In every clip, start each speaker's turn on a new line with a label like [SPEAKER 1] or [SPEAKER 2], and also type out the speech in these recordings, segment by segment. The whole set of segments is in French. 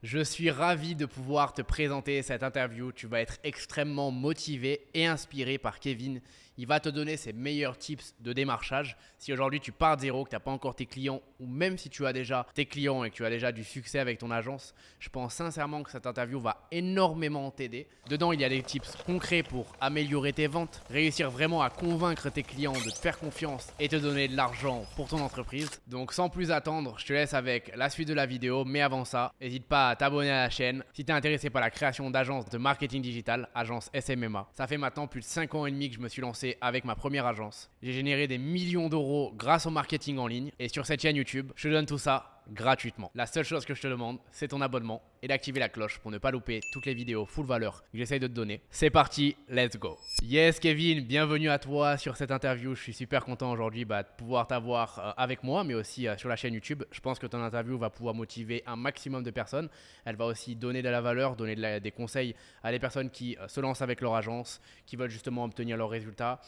[SPEAKER 1] Je suis ravi de pouvoir te présenter cette interview. Tu vas être extrêmement motivé et inspiré par Kevin. Il va te donner ses meilleurs tips de démarchage. Si aujourd'hui tu pars de zéro, que tu n'as pas encore tes clients, ou même si tu as déjà tes clients et que tu as déjà du succès avec ton agence, je pense sincèrement que cette interview va énormément t'aider. Dedans, il y a des tips concrets pour améliorer tes ventes, réussir vraiment à convaincre tes clients de te faire confiance et te donner de l'argent pour ton entreprise. Donc sans plus attendre, je te laisse avec la suite de la vidéo. Mais avant ça, n'hésite pas à t'abonner à la chaîne si tu es intéressé par la création d'agences de marketing digital, agence SMMA. Ça fait maintenant plus de 5 ans et demi que je me suis lancé avec ma première agence. J'ai généré des millions d'euros grâce au marketing en ligne et sur cette chaîne YouTube, je te donne tout ça gratuitement. La seule chose que je te demande, c'est ton abonnement et d'activer la cloche pour ne pas louper toutes les vidéos full valeur que j'essaye de te donner. C'est parti, let's go. Yes Kevin, bienvenue à toi sur cette interview. Je suis super content aujourd'hui de pouvoir t'avoir avec moi, mais aussi sur la chaîne YouTube. Je pense que ton interview va pouvoir motiver un maximum de personnes. Elle va aussi donner de la valeur, donner des conseils à des personnes qui se lancent avec leur agence, qui veulent justement obtenir leurs résultats,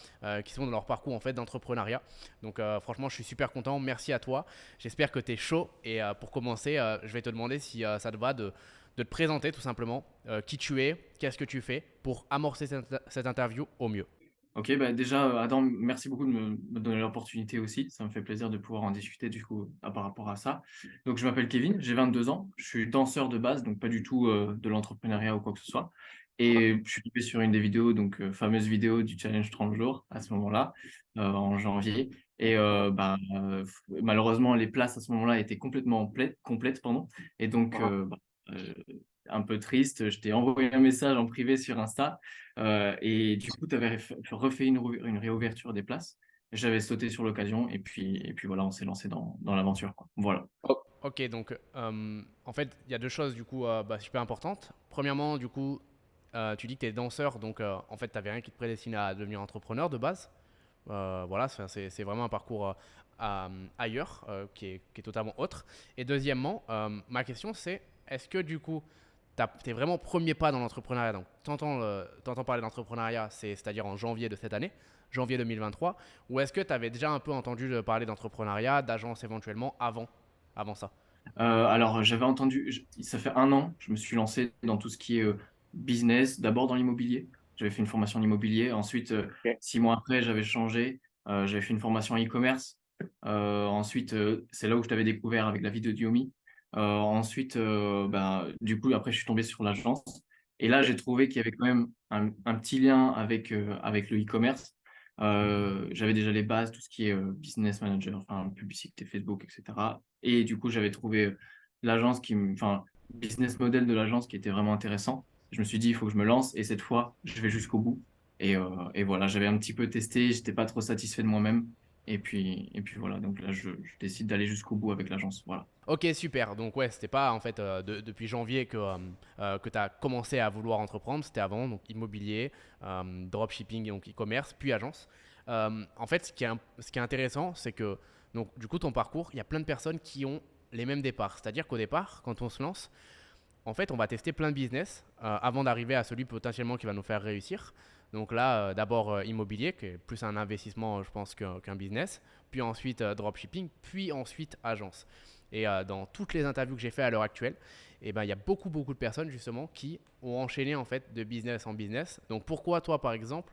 [SPEAKER 1] qui sont dans leur parcours en fait d'entrepreneuriat. Donc franchement, je suis super content. Merci à toi. J'espère que tu es chaud. Et pour commencer, je vais te demander si ça te va de te présenter tout simplement qui tu es, qu'est-ce que tu fais pour amorcer cette interview au mieux.
[SPEAKER 2] Ok, bah déjà, Adam, merci beaucoup de me donner l'opportunité aussi. Ça me fait plaisir de pouvoir en discuter du coup par rapport à ça. Donc, je m'appelle Kevin, j'ai 22 ans, je suis danseur de base, donc pas du tout de l'entrepreneuriat ou quoi que ce soit. Et je suis tombé sur une des vidéos, donc fameuse vidéo du challenge 30 jours à ce moment-là, en janvier. Et malheureusement, les places à ce moment-là étaient complètement complètes, pardon. Et donc, euh, un peu triste, je t'ai envoyé un message en privé sur Insta. Et du coup, tu avais refait une réouverture des places. J'avais sauté sur l'occasion et puis voilà, on s'est lancé dans l'aventure, quoi. Voilà.
[SPEAKER 1] Ok, donc en fait, il y a deux choses du coup super importantes. Premièrement, du coup, tu dis que tu es danseur, donc en fait, tu n'avais rien qui te prédestinait à devenir entrepreneur de base. Voilà, c'est vraiment un parcours ailleurs qui est totalement autre. Et deuxièmement, ma question c'est, est-ce que du coup, tes vraiment premiers pas dans l'entrepreneuriat, donc t'entends parler d'entrepreneuriat, c'est-à-dire en janvier de cette année, janvier 2023, ou est-ce que tu avais déjà un peu entendu parler d'entrepreneuriat, d'agence éventuellement avant ça?
[SPEAKER 2] Alors, j'avais entendu, ça fait un an, je me suis lancé dans tout ce qui est business, d'abord dans l'immobilier. J'avais fait une formation en immobilier. Ensuite,
[SPEAKER 1] Ok.
[SPEAKER 2] 6 mois après, j'avais changé. J'avais fait une formation en e-commerce. Ensuite, c'est là où je t'avais découvert avec la vidéo d'Yomi. Ensuite, du coup, après, je suis tombé sur l'agence. Et là, j'ai trouvé qu'il y avait quand même un petit lien avec le e-commerce. J'avais déjà les bases, tout ce qui est business manager, enfin, publicité Facebook, etc. Et du coup, j'avais trouvé l'agence enfin, business model de l'agence qui était vraiment intéressant. Je me suis dit, il faut que je me lance et cette fois, je vais jusqu'au bout. Et voilà, j'avais un petit peu testé, j'étais pas trop satisfait de moi-même. Et puis voilà, donc là, je décide d'aller jusqu'au bout avec l'agence. Voilà.
[SPEAKER 1] Ok, super. Donc ouais, c'était pas en fait depuis janvier que tu as commencé à vouloir entreprendre, c'était avant, donc immobilier, dropshipping, donc e-commerce, puis agence. En fait, ce qui est intéressant, c'est que donc, du coup, ton parcours, il y a plein de personnes qui ont les mêmes départs. C'est-à-dire qu'au départ, quand on se lance, en fait, on va tester plein de business avant d'arriver à celui potentiellement qui va nous faire réussir. Donc là, d'abord immobilier, qui est plus un investissement, je pense, qu'un business. Puis ensuite dropshipping, puis ensuite agence. Et dans toutes les interviews que j'ai fait à l'heure actuelle, eh ben, il y a beaucoup, beaucoup de personnes justement qui ont enchaîné en fait de business en business. Donc pourquoi toi, par exemple,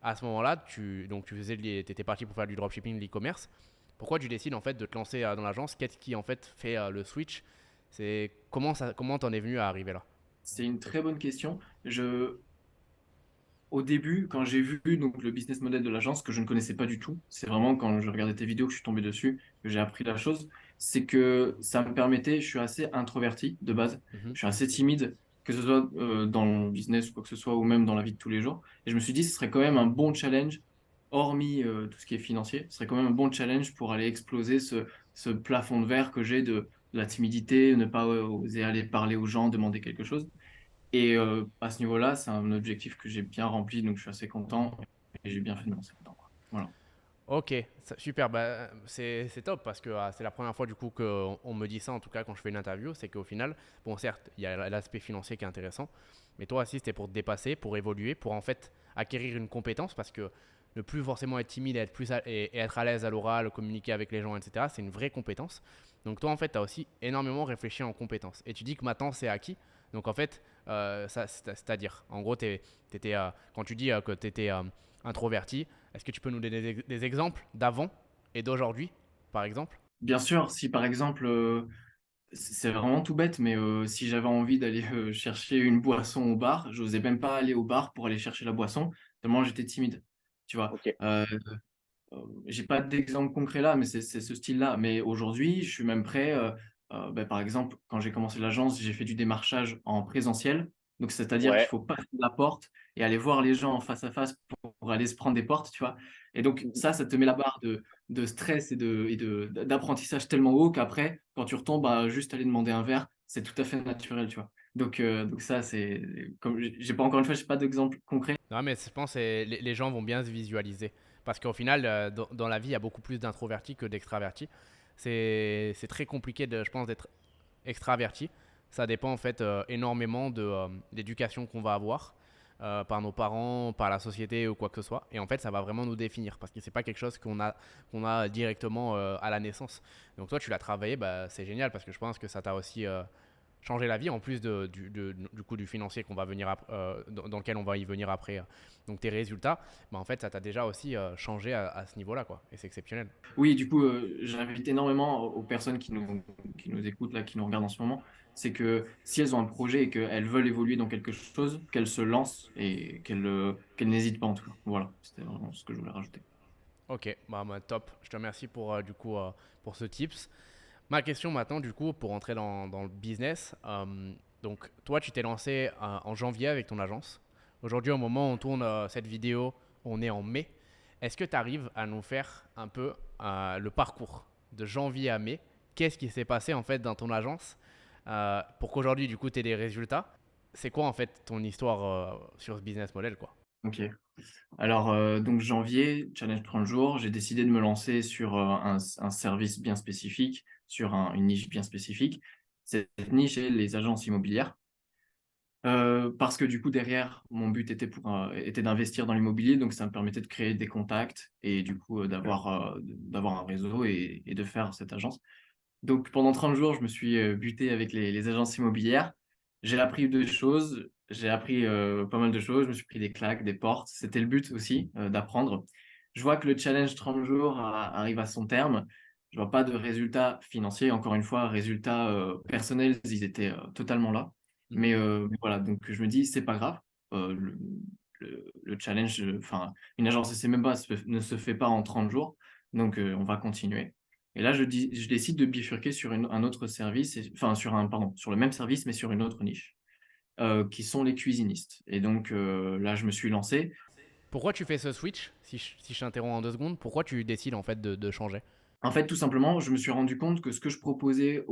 [SPEAKER 1] à ce moment-là, tu étais parti pour faire du dropshipping, de l'e-commerce. Pourquoi tu décides en fait de te lancer dans l'agence? Qu'est-ce qui en fait fait le switch? C'est comment t'en es venu à arriver là?
[SPEAKER 2] C'est une très bonne question. Au début, quand j'ai vu donc, le business model de l'agence, que je ne connaissais pas du tout, c'est vraiment quand je regardais tes vidéos que je suis tombé dessus, que j'ai appris la chose, c'est que ça me permettait, je suis assez introverti de base,
[SPEAKER 1] Mhm.
[SPEAKER 2] je suis assez timide, que ce soit dans le business ou quoi que ce soit, ou même dans la vie de tous les jours. Et je me suis dit, ce serait quand même un bon challenge, hormis tout ce qui est financier, ce serait quand même un bon challenge pour aller exploser ce plafond de verre que j'ai de la timidité, ne pas oser aller parler aux gens, demander quelque chose. Et à ce niveau-là, c'est un objectif que j'ai bien rempli, donc je suis assez content et j'ai bien fait de me lancer dedans, quoi. Voilà.
[SPEAKER 1] Ok, super. Bah, c'est top parce que c'est la première fois du coup qu'on me dit ça, en tout cas quand je fais une interview, c'est qu'au final, bon certes, il y a l'aspect financier qui est intéressant, mais toi aussi c'était pour te dépasser, pour évoluer, pour en fait acquérir une compétence parce que ne plus forcément être timide et être à l'aise à l'oral, communiquer avec les gens, etc. C'est une vraie compétence. Donc toi, en fait, tu as aussi énormément réfléchi en compétences. Et tu dis que maintenant, c'est acquis. Donc en fait, c'est-à-dire, en gros, quand tu dis que tu étais introverti, est-ce que tu peux nous donner des exemples d'avant et d'aujourd'hui, par exemple?
[SPEAKER 2] Bien sûr, si par exemple, c'est vraiment tout bête, mais si j'avais envie d'aller chercher une boisson au bar, j'osais même pas aller au bar pour aller chercher la boisson, tellement j'étais timide. Tu vois.
[SPEAKER 1] Ok.
[SPEAKER 2] J'ai pas d'exemple concret là, mais c'est ce style-là. Mais aujourd'hui, je suis même prêt. Par exemple, quand j'ai commencé l'agence, j'ai fait du démarchage en présentiel. Donc, c'est-à-dire qu'il
[SPEAKER 1] Ouais.
[SPEAKER 2] faut passer la porte et aller voir les gens en face à face pour aller se prendre des portes, tu vois. Et donc, ça te met la barre de stress d'apprentissage tellement haut qu'après, quand tu retombes, bah, juste aller demander un verre, c'est tout à fait naturel, tu vois. Donc ça, c'est comme j'ai pas encore une fois, j'ai pas d'exemple concret.
[SPEAKER 1] Non, mais je pense que les gens vont bien se visualiser. Parce qu'au final, dans la vie, il y a beaucoup plus d'introvertis que d'extravertis. C'est très compliqué, je pense, d'être extraverti. Ça dépend en fait énormément de l'éducation qu'on va avoir par nos parents, par la société ou quoi que ce soit. Et en fait, ça va vraiment nous définir parce que c'est pas quelque chose qu'on a directement à la naissance. Donc toi, tu l'as travaillé, bah, c'est génial parce que je pense que ça t'a aussi changer la vie en plus du coup du financier qu'on va venir dans lequel on va y venir après. Donc tes résultats, bah, en fait ça t'a déjà aussi changé à ce niveau-là quoi. Et c'est exceptionnel.
[SPEAKER 2] Oui, du coup, j'invite énormément aux personnes qui nous écoutent, là, qui nous regardent en ce moment, c'est que si elles ont un projet et qu'elles veulent évoluer dans quelque chose, qu'elles se lancent et qu'elles n'hésitent pas en tout cas. Voilà, c'était vraiment ce que je voulais rajouter.
[SPEAKER 1] Ok, bah, top. Je te remercie pour du coup pour ce tips. Ma question maintenant du coup pour entrer dans le business. Donc toi tu t'es lancé en janvier avec ton agence. Aujourd'hui au moment où on tourne cette vidéo, on est en mai. Est-ce que tu arrives à nous faire un peu le parcours de janvier à mai? Qu'est-ce qui s'est passé en fait dans ton agence pour qu'aujourd'hui du coup tu aies des résultats? C'est quoi en fait ton histoire sur ce business model quoi?
[SPEAKER 2] Ok. Alors, donc janvier, challenge 30 jours, j'ai décidé de me lancer sur un service bien spécifique, sur une niche bien spécifique. Cette niche est les agences immobilières. Parce que du coup, derrière, mon but était d'investir dans l'immobilier, donc ça me permettait de créer des contacts et du coup d'avoir un réseau et de faire cette agence. Donc pendant 30 jours, je me suis buté avec les agences immobilières. J'ai appris deux choses, j'ai appris pas mal de choses, je me suis pris des claques, des portes. C'était le but aussi, d'apprendre. Je vois que le challenge 30 jours arrive à son terme. Je vois pas de résultats financiers. Encore une fois, résultats personnels, ils étaient totalement là.
[SPEAKER 1] Mhm.
[SPEAKER 2] Mais voilà, donc je me dis, c'est pas grave. Euh, le, le challenge, enfin, une agence SMMA ne se fait pas en 30 jours. Donc on va continuer. Et là, je décide de bifurquer sur un autre service, enfin sur le même service, mais sur une autre niche, qui sont les cuisinistes. Et donc là, je me suis lancé.
[SPEAKER 1] Pourquoi tu fais ce switch si je t'interromps en 2 secondes, pourquoi tu décides en fait de changer?
[SPEAKER 2] En fait, tout simplement, je me suis rendu compte que ce que je proposais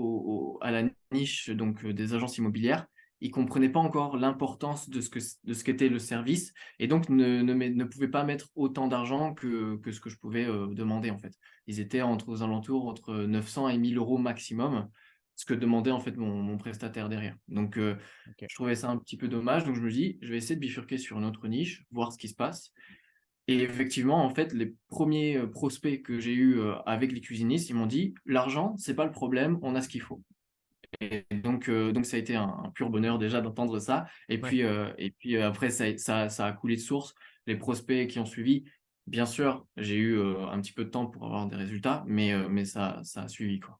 [SPEAKER 2] à la niche donc, des agences immobilières, ils ne comprenaient pas encore l'importance de ce qu'était le service et donc ne pouvaient pas mettre autant d'argent que ce que je pouvais demander en fait. Ils étaient aux alentours entre 900 et 1000 euros maximum, ce que demandait en fait mon prestataire derrière. Donc,
[SPEAKER 1] Ok.
[SPEAKER 2] je trouvais ça un petit peu dommage. Donc, je me dis, je vais essayer de bifurquer sur une autre niche, voir ce qui se passe. Et effectivement, en fait, les premiers prospects que j'ai eus avec les cuisinistes, ils m'ont dit, l'argent, c'est pas le problème, on a ce qu'il faut. Et donc ça a été un pur bonheur déjà d'entendre ça.
[SPEAKER 1] Ouais.
[SPEAKER 2] Et puis après, ça a coulé de source. Les prospects qui ont suivi, bien sûr, j'ai eu un petit peu de temps pour avoir des résultats, mais ça a suivi, quoi.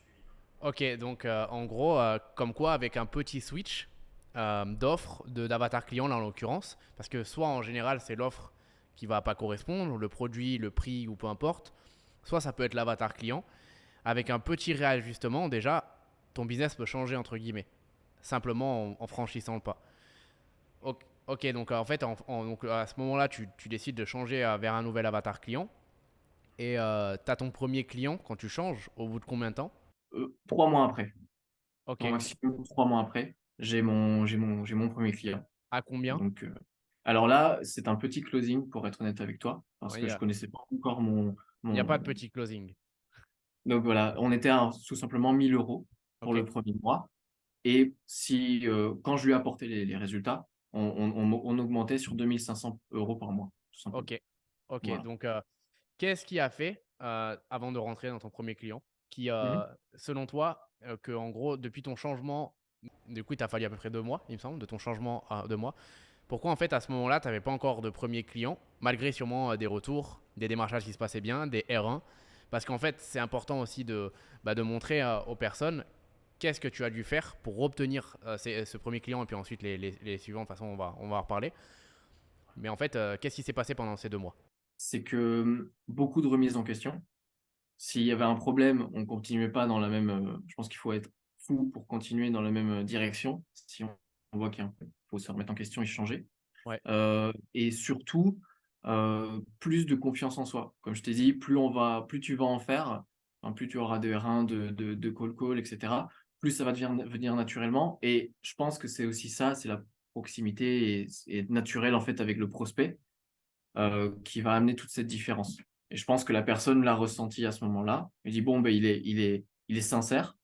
[SPEAKER 1] Ok, donc en gros, comme quoi avec un petit switch d'offre d'avatar client là en l'occurrence, parce que soit en général c'est l'offre qui va pas correspondre, le produit, le prix ou peu importe, soit ça peut être l'avatar client. Avec un petit réajustement, déjà, ton business peut changer entre guillemets, simplement en franchissant le pas. Ok, donc en fait, donc, à ce moment-là, tu décides de changer vers un nouvel avatar client et tu as ton premier client quand tu changes au bout de combien de temps?
[SPEAKER 2] 3 mois après,
[SPEAKER 1] Ok,
[SPEAKER 2] au maximum 3 mois après, j'ai mon premier client.
[SPEAKER 1] à combien?
[SPEAKER 2] Donc, alors là, c'est un petit closing pour être honnête avec toi, parce
[SPEAKER 1] Il
[SPEAKER 2] que
[SPEAKER 1] n'y
[SPEAKER 2] je
[SPEAKER 1] a,
[SPEAKER 2] connaissais pas encore
[SPEAKER 1] y a pas
[SPEAKER 2] mon...
[SPEAKER 1] de petit closing.
[SPEAKER 2] Donc voilà, on était à tout simplement 1000 euros pour
[SPEAKER 1] Ok,
[SPEAKER 2] le premier mois. Et si, quand je lui apportais les résultats, on augmentait sur 2500 euros par mois, tout
[SPEAKER 1] ok.
[SPEAKER 2] simplement.
[SPEAKER 1] Ok,
[SPEAKER 2] Voilà.
[SPEAKER 1] donc qu'est-ce qui a fait, avant de rentrer dans ton premier client, qui,
[SPEAKER 2] Mhm.
[SPEAKER 1] selon toi, que en gros, depuis ton changement, du coup, il t'a fallu à peu près 2 mois, il me semble, de ton changement à 2 mois. Pourquoi en fait à ce moment-là, tu n'avais pas encore de premier client, malgré sûrement des retours, des démarchages qui se passaient bien, des R1? Parce qu'en fait, c'est important aussi de montrer aux personnes qu'est-ce que tu as dû faire pour obtenir ce premier client et puis ensuite les suivants. De toute façon, on va en reparler. Mais en fait, qu'est-ce qui s'est passé pendant ces 2 mois?
[SPEAKER 2] C'est que beaucoup de remises en question. S'il y avait un problème, on continuait pas dans la même. Je pense qu'il faut être fou pour continuer dans la même direction. Si on voit qu'il faut se remettre en question et changer.
[SPEAKER 1] Ouais.
[SPEAKER 2] Et surtout, plus de confiance en soi. Comme je t'ai dit, plus tu vas en faire, enfin, plus tu auras de R1, de call call, etc., plus ça va venir naturellement. Et je pense que c'est aussi ça, c'est la proximité et être naturel en fait avec le prospect qui va amener toute cette différence. Et je pense que la personne l'a ressenti à ce moment-là. Elle dit, bon, ben, il est sincère.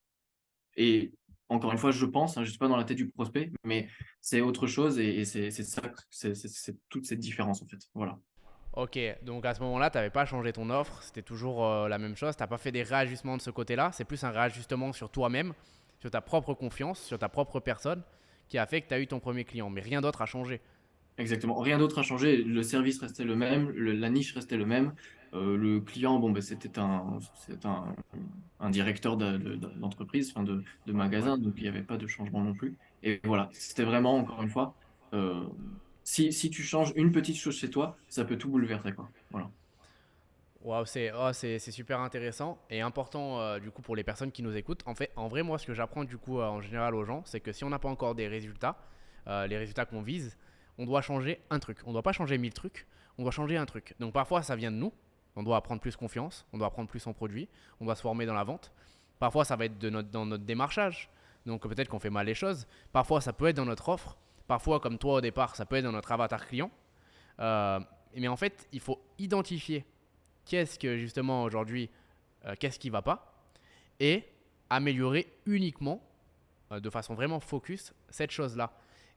[SPEAKER 2] Et encore une fois, je pense, hein, je ne suis pas dans la tête du prospect, mais c'est autre chose et c'est ça, c'est toute cette différence en fait. Voilà.
[SPEAKER 1] Ok, donc à ce moment-là, tu n'avais pas changé ton offre, c'était toujours la même chose, tu n'as pas fait des réajustements de ce côté-là, c'est plus un réajustement sur toi-même, sur ta propre confiance, sur ta propre personne, qui a fait que tu as eu ton premier client, mais rien d'autre a changé.
[SPEAKER 2] Exactement. Rien d'autre a changé. Le service restait le même, la niche restait le même. Le client, bon, ben, un directeur d'entreprise, enfin de
[SPEAKER 1] Ouais.
[SPEAKER 2] magasin, donc il n'y avait pas de changement non plus. Et voilà, c'était vraiment, encore une fois, euh, si tu changes une petite chose chez toi, ça peut tout bouleverser, quoi. Voilà.
[SPEAKER 1] Waouh, c'est super intéressant et important du coup pour les personnes qui nous écoutent. En fait, en vrai, moi, ce que j'apprends du coup en général aux gens, c'est que si on n'a pas encore des résultats, les résultats qu'on vise, on doit changer un truc. On ne doit pas changer 1000 trucs, on doit changer un truc. Donc parfois, ça vient de nous. On doit prendre plus confiance, on doit prendre plus en produit, on doit se former dans la vente. Parfois, ça va être dans notre démarchage. Donc peut-être qu'on fait mal les choses. Parfois, ça peut être dans notre offre. Parfois, comme toi au départ, ça peut être dans notre avatar client. Euh, mais en fait, il faut identifier qu'est-ce que justement aujourd'hui, qu'est-ce qui ne va pas, et améliorer uniquement, de façon vraiment focus, cette chose-là.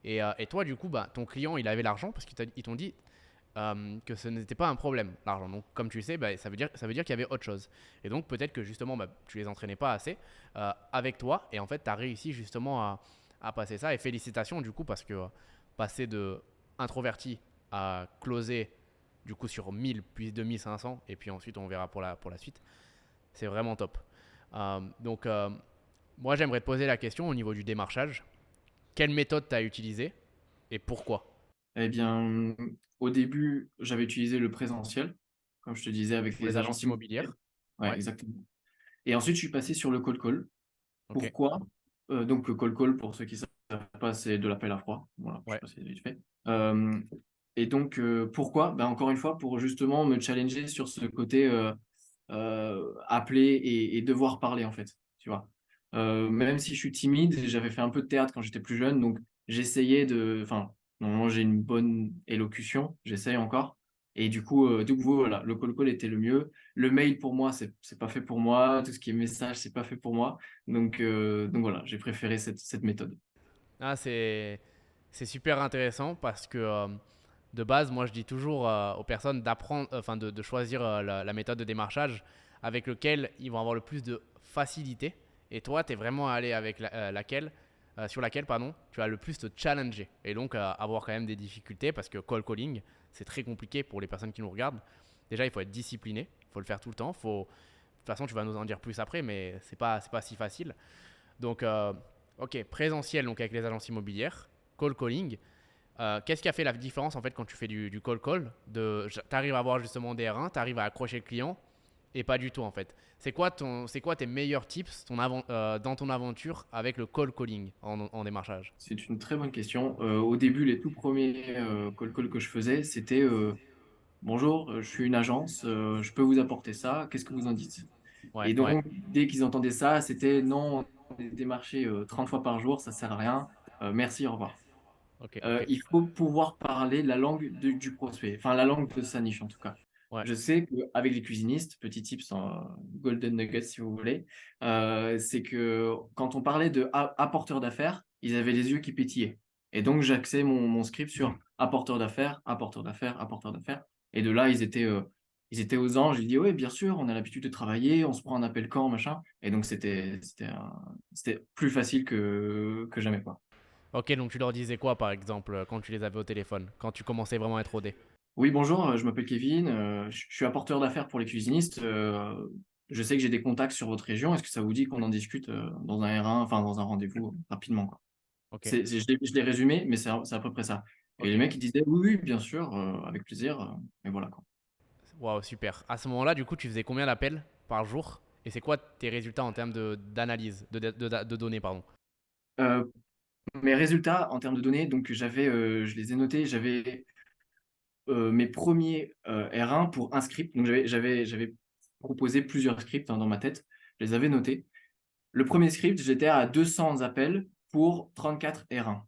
[SPEAKER 1] Et toi, du coup, bah, ton client, il avait l'argent parce qu'ils t'ont dit que ce n'était pas un problème, l'argent. Donc, comme tu le sais, bah, ça veut dire qu'il y avait autre chose. Et donc, peut-être que justement, bah, tu les entraînais pas assez avec toi. Et en fait, tu as réussi justement à passer ça. Et félicitations, du coup, parce que passer de introverti à closer du coup sur 1000 puis 2500 et puis ensuite on verra pour la suite, c'est vraiment top. Donc moi j'aimerais te poser la question au niveau du démarchage. Quelle méthode tu as utilisée et pourquoi?
[SPEAKER 2] Eh bien, au début, j'avais utilisé le présentiel, comme je te disais, avec
[SPEAKER 1] Pour
[SPEAKER 2] les
[SPEAKER 1] les
[SPEAKER 2] agences
[SPEAKER 1] agences
[SPEAKER 2] immobilières.
[SPEAKER 1] immobilières.
[SPEAKER 2] Ouais,
[SPEAKER 1] Ouais.
[SPEAKER 2] exactement. Et ensuite, je suis passé sur le call call.
[SPEAKER 1] Ok.
[SPEAKER 2] Pourquoi? Donc, le call call, pour ceux qui ne savent pas, c'est de l'appel à froid. Voilà, je
[SPEAKER 1] Ouais.
[SPEAKER 2] sais pas si vite fait. Et donc, pourquoi? Ben, encore une fois, pour justement me challenger sur ce côté appeler et devoir parler, en fait. Tu vois? Même si je suis timide, j'avais fait un peu de théâtre quand j'étais plus jeune, donc j'essayais de. Enfin, normalement, j'ai une bonne élocution, j'essaye encore. Et du coup, voilà, le call call était le mieux. Le mail, pour moi, c'est pas fait pour moi. Tout ce qui est message, c'est pas fait pour moi. Donc voilà, j'ai préféré cette méthode.
[SPEAKER 1] Ah, c'est super intéressant parce que de base, moi je dis toujours aux personnes d'apprendre, enfin de choisir la méthode de démarchage avec lequel ils vont avoir le plus de facilité. Et toi, tu es vraiment allé avec sur laquelle pardon, tu vas le plus te challenger. Et donc avoir quand même des difficultés parce que call calling, c'est très compliqué pour les personnes qui nous regardent. Déjà, il faut être discipliné, il faut le faire tout le temps. De toute façon, tu vas nous en dire plus après, mais c'est pas si facile. Donc, ok, présentiel donc avec les agences immobilières, call calling. Qu'est-ce qui a fait la différence en fait quand tu fais du call call tu arrives à avoir justement des R1, tu arrives à accrocher le client et pas du tout en fait. C'est quoi tes meilleurs tips dans ton aventure avec le call calling en démarchage?
[SPEAKER 2] C'est une très bonne question. Au début, les tout premiers call call que je faisais, c'était bonjour, je suis une agence, je peux vous apporter ça, qu'est-ce que vous en dites?
[SPEAKER 1] Ouais,
[SPEAKER 2] Et
[SPEAKER 1] ouais.
[SPEAKER 2] donc, dès qu'ils entendaient ça, c'était non, on est démarché 30 fois par jour, ça sert à rien, merci, au revoir.
[SPEAKER 1] Ok, ok.
[SPEAKER 2] Il faut pouvoir parler la langue du prospect, enfin la langue de sa niche en tout cas.
[SPEAKER 1] Ouais.
[SPEAKER 2] Je sais qu'avec les cuisinistes, petit tips en Golden Nuggets si vous voulez, c'est que quand on parlait de apporteur d'affaires, ils avaient les yeux qui pétillaient. Et donc j'axais mon script sur apporteur d'affaires, apporteur d'affaires, apporteur d'affaires. Et de là, ils étaient aux anges. Ils disaient, oui, bien sûr, on a l'habitude de travailler, on se prend un appel quand, machin. Et donc, c'était plus facile que jamais, quoi.
[SPEAKER 1] Ok, donc tu leur disais quoi par exemple quand tu les avais au téléphone, quand tu commençais vraiment à être rodé?
[SPEAKER 2] Oui, bonjour, je m'appelle Kevin, je suis apporteur d'affaires pour les cuisinistes. Je sais que j'ai des contacts sur votre région. Est-ce que ça vous dit qu'on en discute dans un R1, enfin dans un rendez-vous rapidement, quoi.
[SPEAKER 1] Ok,
[SPEAKER 2] Je l'ai résumé, mais c'est à peu près ça. Et
[SPEAKER 1] ok.
[SPEAKER 2] les mecs, ils disaient, oui, oui, bien sûr, avec plaisir. Et voilà, quoi.
[SPEAKER 1] Waouh, super. À ce moment-là, du coup, tu faisais combien d'appels par jour? Et c'est quoi tes résultats en termes d'analyse, de données, pardon?
[SPEAKER 2] Euh, Mes résultats en termes de données, donc je les ai notés, j'avais mes premiers R1 pour un script. Donc j'avais proposé plusieurs scripts dans ma tête. Je les avais notés. Le premier script, j'étais à 200 appels pour 34 R1.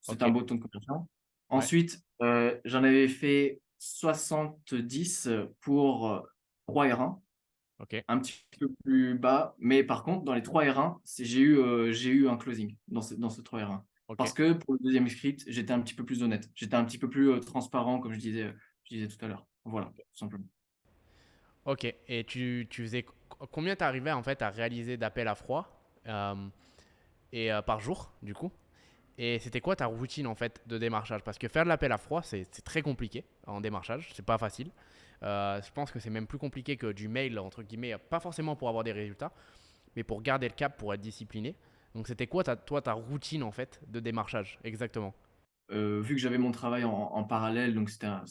[SPEAKER 2] C'est
[SPEAKER 1] Ok,
[SPEAKER 2] un beau taux de conversion.
[SPEAKER 1] ouais,
[SPEAKER 2] Ensuite, j'en avais fait 70 pour 3 R1,
[SPEAKER 1] ok,
[SPEAKER 2] un petit peu plus bas. Mais par contre, dans les 3 R1, j'ai eu un closing dans ce 3 R1.
[SPEAKER 1] ok,
[SPEAKER 2] Parce que pour le deuxième script, j'étais un petit peu plus honnête. J'étais un petit peu plus transparent, comme je disais tout à l'heure. Voilà, tout simplement.
[SPEAKER 1] ok. Et tu faisais combien t'arrivais en fait à réaliser d'appels à froid euh, par jour, du coup? Et c'était quoi ta routine en fait de démarchage? Parce que faire de l'appel à froid, c'est très compliqué en démarchage, c'est pas facile. Je pense que c'est même plus compliqué que du mail, entre guillemets, pas forcément pour avoir des résultats, mais pour garder le cap, pour être discipliné. Donc c'était quoi ta routine en fait de démarchage exactement?
[SPEAKER 2] Vu que j'avais mon travail en parallèle, donc c'était un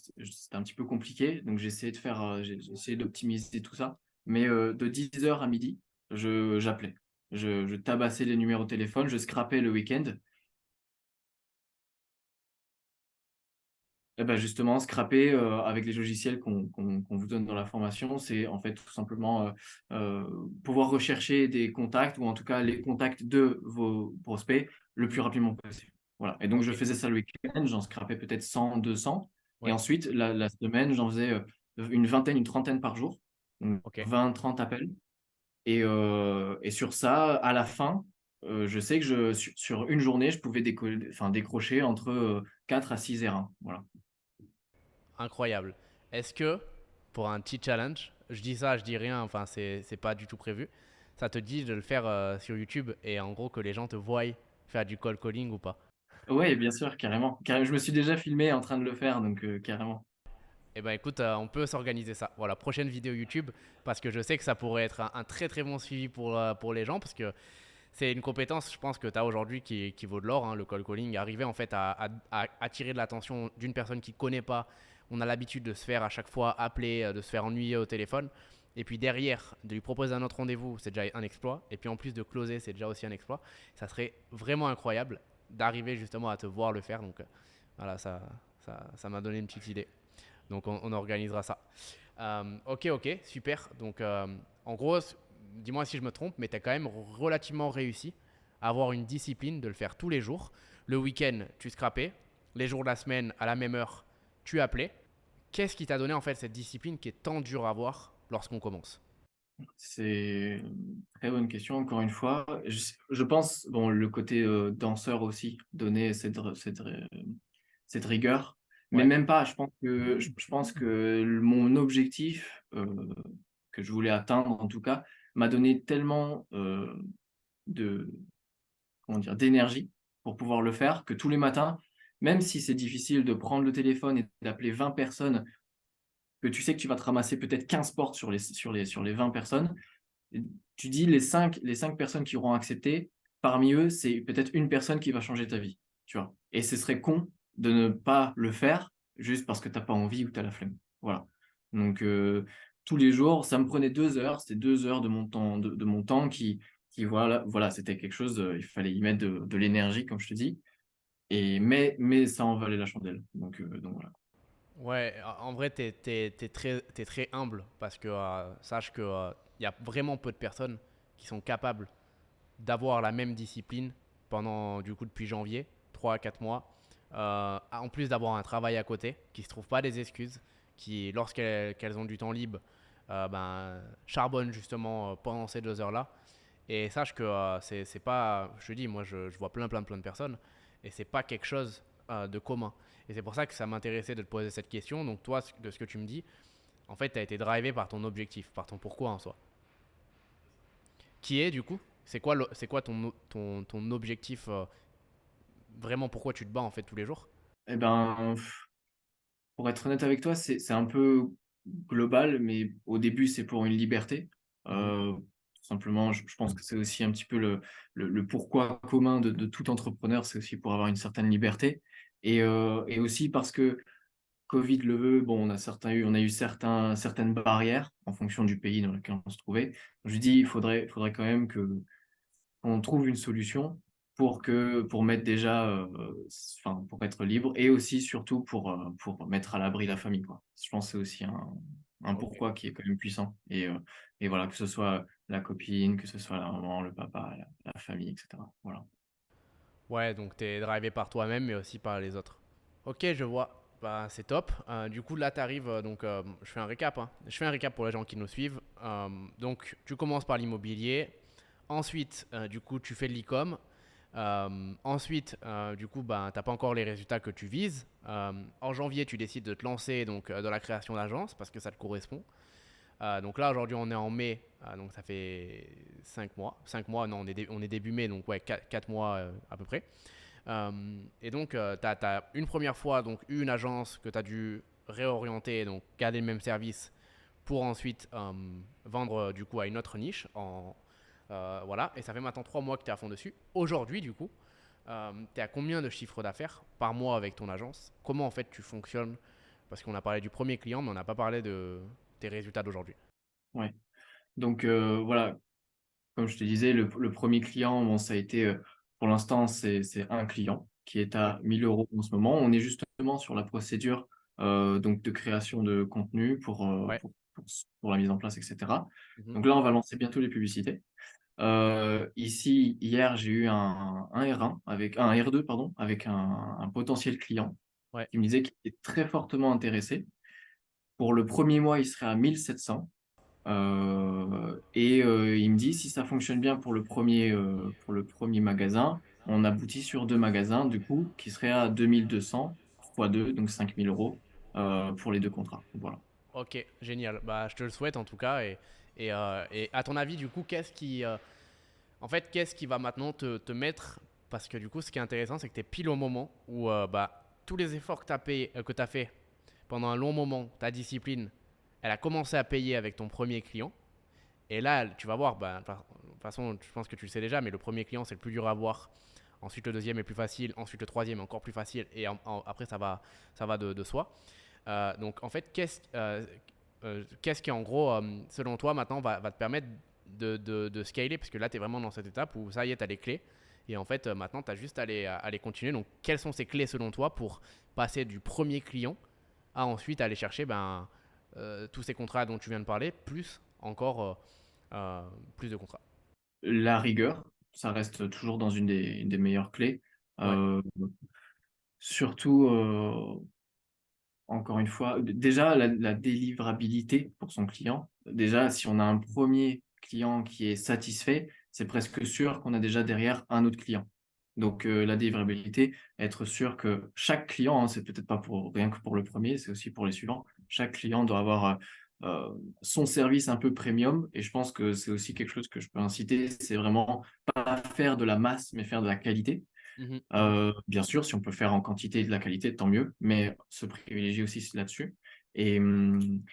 [SPEAKER 2] petit peu compliqué. Donc j'ai essayé d'optimiser tout ça. Mais de 10 heures à midi, j'appelais. Je tabassais les numéros de téléphone, je scrapais le week-end. Et ben justement, scraper avec les logiciels qu'on vous donne dans la formation, c'est en fait tout simplement pouvoir rechercher des contacts ou en tout cas les contacts de vos prospects le plus rapidement possible. Voilà. Et donc je
[SPEAKER 1] Ok,
[SPEAKER 2] faisais ça le week-end, j'en scrapais peut-être 100, 200. Et
[SPEAKER 1] ouais,
[SPEAKER 2] ensuite, la semaine, j'en faisais une vingtaine, une trentaine par jour. Donc
[SPEAKER 1] ok.
[SPEAKER 2] 20, 30 appels. Et sur ça, à la fin, je sais que sur une journée, je pouvais décrocher entre 4 à 6 R1. Voilà.
[SPEAKER 1] Incroyable. Est-ce que, pour un petit challenge, je dis ça, je dis rien, enfin c'est pas du tout prévu, ça te dit de le faire sur YouTube et en gros que les gens te voient faire du cold calling ou pas?
[SPEAKER 2] Ouais, bien sûr, carrément. Je me suis déjà filmé en train de le faire, donc carrément.
[SPEAKER 1] Eh ben écoute, on peut s'organiser ça. Voilà, prochaine vidéo YouTube, parce que je sais que ça pourrait être un très très bon suivi pour les gens, parce que c'est une compétence, je pense, que tu as aujourd'hui qui vaut de l'or, hein, le cold calling. Arriver en fait à attirer de l'attention d'une personne qui ne connaît pas. On a l'habitude de se faire à chaque fois appeler, de se faire ennuyer au téléphone. Et puis derrière, de lui proposer un autre rendez-vous, c'est déjà un exploit. Et puis en plus de closer, c'est déjà aussi un exploit. Ça serait vraiment incroyable d'arriver justement à te voir le faire. Donc voilà, ça m'a donné une petite idée. Donc on organisera ça. Ok, ok, super. Donc en gros, dis-moi si je me trompe, mais tu as quand même relativement réussi à avoir une discipline de le faire tous les jours. Le week-end, tu scrapais. Les jours de la semaine, à la même heure, tu appelais. Qu'est-ce qui t'a donné en fait cette discipline qui est tant dure à avoir lorsqu'on commence?
[SPEAKER 2] C'est une très bonne question, encore une fois. Je pense, bon, le côté danseur aussi, donner cette rigueur, mais
[SPEAKER 1] Ouais,
[SPEAKER 2] même pas. Je pense que mon objectif, que je voulais atteindre en tout cas, m'a donné tellement de, comment dire, d'énergie pour pouvoir le faire que tous les matins, même si c'est difficile de prendre le téléphone et d'appeler 20 personnes, que tu sais que tu vas te ramasser peut-être 15 portes sur les 20 personnes, tu dis les cinq personnes qui auront accepté, parmi eux, c'est peut-être une personne qui va changer ta vie, tu vois. Et ce serait con de ne pas le faire juste parce que tu n'as pas envie ou tu as la flemme. Voilà. Donc, tous les jours, ça me prenait 2 heures. C'était 2 heures de mon temps, de mon temps qui voilà, c'était quelque chose, il fallait y mettre de l'énergie, comme je te dis. Mais ça en valait la chandelle. Donc voilà.
[SPEAKER 1] ouais, en vrai, t'es très humble parce que sache que il y a vraiment peu de personnes qui sont capables d'avoir la même discipline pendant, du coup, depuis janvier, 3 à 4 mois. En plus d'avoir un travail à côté, qui ne se trouvent pas des excuses, qui, lorsqu'elles ont du temps libre, charbonnent justement pendant ces 2 heures-là. Et sache que c'est pas, je te dis, moi je vois plein de personnes, et c'est pas quelque chose de commun. Et c'est pour ça que ça m'intéressait de te poser cette question. Donc toi, de ce que tu me dis, en fait, tu as été drivé par ton objectif, par ton pourquoi en soi. Qui est du coup c'est quoi ton objectif vraiment pourquoi tu te bats en fait tous les jours?
[SPEAKER 2] Eh ben, pour être honnête avec toi, c'est un peu global, mais au début, c'est pour une liberté.
[SPEAKER 1] Mhm.
[SPEAKER 2] Tout simplement, je pense que c'est aussi un petit peu le pourquoi commun de tout entrepreneur, c'est aussi pour avoir une certaine liberté. Et aussi parce que Covid le veut, bon, on a eu certaines barrières en fonction du pays dans lequel on se trouvait. Je dis, faudrait quand même qu'on trouve une solution pour mettre déjà, enfin, pour être libre et aussi surtout pour mettre à l'abri la famille, quoi. Je pense que c'est aussi un
[SPEAKER 1] Ok.
[SPEAKER 2] pourquoi qui est quand même puissant. Et voilà, que ce soit la copine, que ce soit la maman, le papa, la famille, etc. Voilà.
[SPEAKER 1] Ouais, donc tu es drivé par toi-même mais aussi par les autres. Ok, je vois. Bah, c'est top. Du coup, là, tu arrives. Je fais un récap, hein. Je fais un récap pour les gens qui nous suivent. Donc, tu commences par l'immobilier. Ensuite, du coup, tu fais de l'e-com. Ensuite, du coup, bah, tu n'as pas encore les résultats que tu vises. En janvier, tu décides de te lancer dans la création d'agence parce que ça te correspond. Donc là, aujourd'hui, on est en mai. Donc ça fait 5 mois. 5 mois, non, on est début mai, donc ouais, 4 mois à peu près. Et donc, tu as une première fois donc, eu une agence que tu as dû réorienter, donc garder le même service pour ensuite vendre du coup à une autre niche. Voilà, et ça fait maintenant 3 mois que tu es à fond dessus. Aujourd'hui, du coup, tu es à combien de chiffres d'affaires par mois avec ton agence? Comment en fait tu fonctionnes? Parce qu'on a parlé du premier client, mais on n'a pas parlé de tes résultats d'aujourd'hui.
[SPEAKER 2] Ouais. Donc, voilà, comme je te disais, le premier client, bon, ça a été, pour l'instant, c'est un client qui est
[SPEAKER 1] Ouais,
[SPEAKER 2] à 1 000 € en ce moment. On est justement sur la procédure donc de création de contenu
[SPEAKER 1] ouais.
[SPEAKER 2] pour la mise en place, etc.
[SPEAKER 1] Mhm.
[SPEAKER 2] Donc là, on va lancer bientôt les publicités. Ici, hier, j'ai eu un R1 avec un R2, pardon, avec un potentiel client
[SPEAKER 1] Ouais.
[SPEAKER 2] qui me disait qu'il était très fortement intéressé. Pour le premier mois, il serait à 1 700. Il me dit, si ça fonctionne bien pour le premier magasin, on aboutit sur 2 magasins, du coup, qui seraient à 2 200 fois 2, donc 5 000 € pour les 2 contrats. Voilà.
[SPEAKER 1] Ok, génial. Bah, je te le souhaite en tout cas. Et à ton avis, du coup, qu'est-ce qui va maintenant te mettre. Parce que du coup, ce qui est intéressant, c'est que tu es pile au moment où bah, tous les efforts que tu as fait pendant un long moment, ta discipline, elle a commencé à payer avec ton premier client. Et là, tu vas voir, bah, de toute façon, je pense que tu le sais déjà, mais le premier client, c'est le plus dur à avoir. Ensuite, le deuxième est plus facile. Ensuite, le troisième est encore plus facile. Et après, ça va de soi. Donc, en fait, qu'est-ce qui, en gros, selon toi, maintenant, va te permettre de scaler? Parce que là, tu es vraiment dans cette étape où ça y est, tu as les clés. Et en fait, maintenant, tu as juste à les continuer. Donc, quelles sont ces clés, selon toi, pour passer du premier client à ensuite aller chercher tous ces contrats dont tu viens de parler, plus encore plus de contrats?
[SPEAKER 2] La rigueur, ça reste toujours dans une des meilleures clés.
[SPEAKER 1] Ouais,
[SPEAKER 2] Euh, Surtout, encore une fois, déjà la délivrabilité pour son client. Déjà, si on a un premier client qui est satisfait, c'est presque sûr qu'on a déjà derrière un autre client. Donc, la délivrabilité, être sûr que chaque client, hein, c'est peut-être pas rien que pour le premier, c'est aussi pour les suivants, chaque client doit avoir son service un peu premium. Et je pense que c'est aussi quelque chose que je peux inciter, c'est vraiment pas faire de la masse, mais faire de la qualité.
[SPEAKER 1] mhm.
[SPEAKER 2] Bien sûr, si on peut faire en quantité et de la qualité, tant mieux, mais se privilégier aussi là-dessus. Et, hum,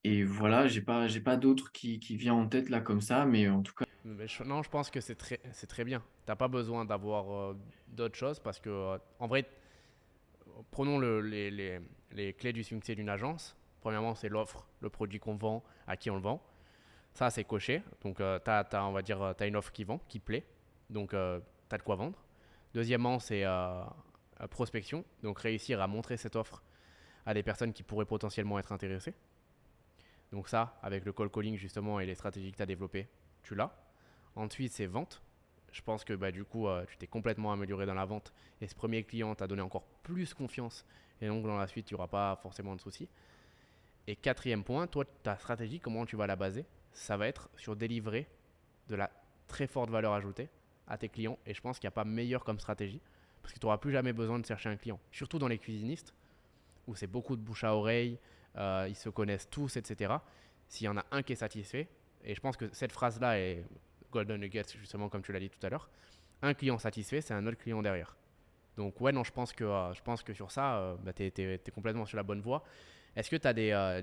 [SPEAKER 2] et voilà, j'ai pas d'autres qui vient en tête là comme ça, mais en tout cas,
[SPEAKER 1] Mais non, je pense que c'est très bien. T'as pas besoin d'avoir d'autres choses parce que, en vrai, prenons les clés du succès d'une agence. Premièrement, c'est l'offre, le produit qu'on vend, à qui on le vend. Ça, c'est coché. Donc, on va dire, tu as une offre qui vend, qui plaît. Donc, tu as de quoi vendre. Deuxièmement, c'est prospection. Donc, réussir à montrer cette offre à des personnes qui pourraient potentiellement être intéressées. Donc, ça, avec le call calling justement et les stratégies que tu as développées, tu l'as. Ensuite, c'est vente. Je pense que bah, du coup, tu t'es complètement amélioré dans la vente et ce premier client t'a donné encore plus confiance. Et donc, dans la suite, il n'y aura pas forcément de soucis. Et quatrième point, toi, ta stratégie, comment tu vas la baser? Ça va être sur délivrer de la très forte valeur ajoutée à tes clients. Et je pense qu'il n'y a pas meilleur comme stratégie. parce que tu n'auras plus jamais besoin de chercher un client. Surtout dans les cuisinistes, où c'est beaucoup de bouche à oreille, ils se connaissent tous, etc. S'il y en a un qui est satisfait, et je pense que cette phrase-là est Golden Nuggets, justement, comme tu l'as dit tout à l'heure, un client satisfait, c'est un autre client derrière. Donc ouais, non, je pense que sur ça, tu es complètement sur la bonne voie. Est-ce que tu as